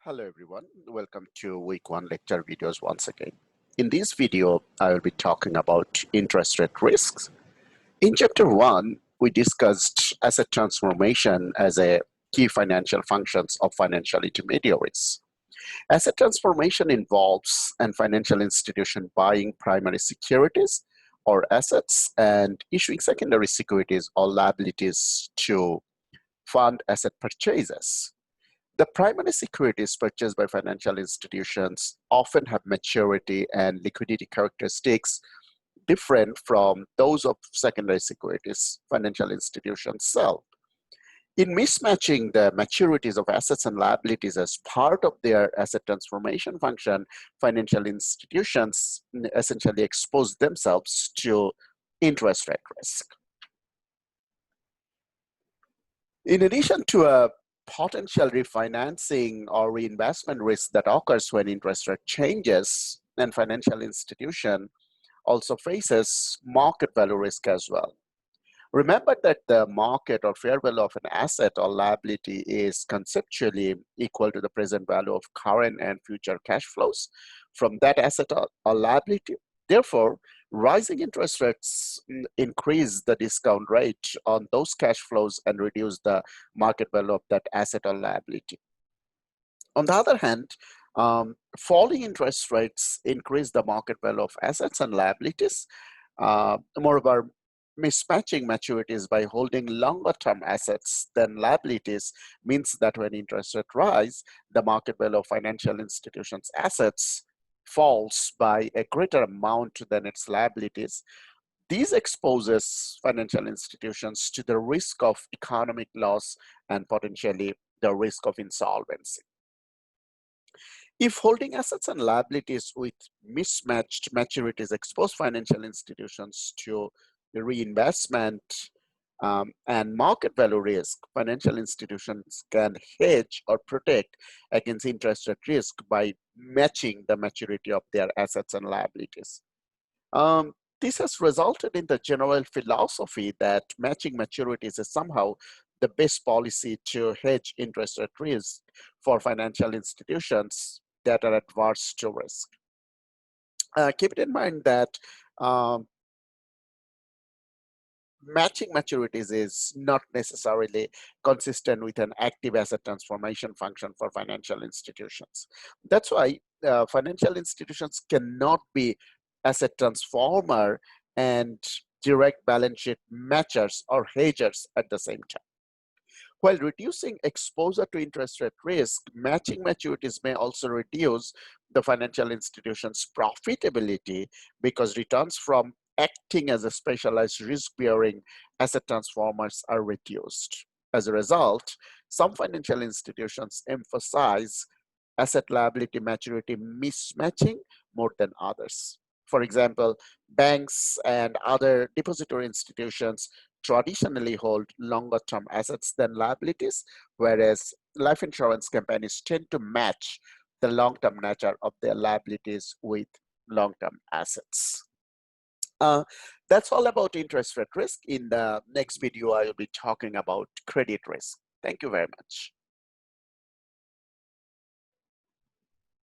Hello everyone, welcome to week 1 lecture videos once again. In this video, I will be talking about interest rate risks. In chapter 1, we discussed asset transformation as a key financial functions of financial intermediaries. Asset transformation involves an financial institution buying primary securities or assets and issuing secondary securities or liabilities to fund asset purchases. The primary securities purchased by financial institutions often have maturity and liquidity characteristics different from those of secondary securities financial institutions sell. In mismatching the maturities of assets and liabilities as part of their asset transformation function, financial institutions essentially expose themselves to interest rate risk. In addition to a potential refinancing or reinvestment risk that occurs when interest rate changes, and financial institution also faces market value risk as well. Remember that the market or fair value of an asset or liability is conceptually equal to the present value of current and future cash flows from that asset or liability. Therefore, rising interest rates increase the discount rate on those cash flows and reduce the market value of that asset or liability. On the other hand, falling interest rates increase the market value of assets and liabilities. Moreover, mismatching maturities by holding longer term assets than liabilities means that when interest rates rise, the market value of financial institutions' assets falls by a greater amount than its liabilities. This exposes financial institutions to the risk of economic loss and potentially the risk of insolvency. If holding assets and liabilities with mismatched maturities expose financial institutions to the reinvestment and market value risk, financial institutions can hedge or protect against interest rate risk by matching the maturity of their assets and liabilities. This has resulted in the general philosophy that matching maturities is somehow the best policy to hedge interest rate risk for financial institutions that are adverse to risk. Keep it in mind that matching maturities is not necessarily consistent with an active asset transformation function for financial institutions. That's why financial institutions cannot be asset transformer and direct balance sheet matchers or hedgers at the same time. While reducing exposure to interest rate risk, matching maturities may also reduce the financial institution's profitability because returns from acting as a specialized risk-bearing asset transformers are reduced. As a result, some financial institutions emphasize asset liability maturity mismatching more than others. For example, banks and other depository institutions traditionally hold longer term assets than liabilities, whereas life insurance companies tend to match the long-term nature of their liabilities with long-term assets. That's all about interest rate risk. In the next video, I will be talking about credit risk. Thank you very much.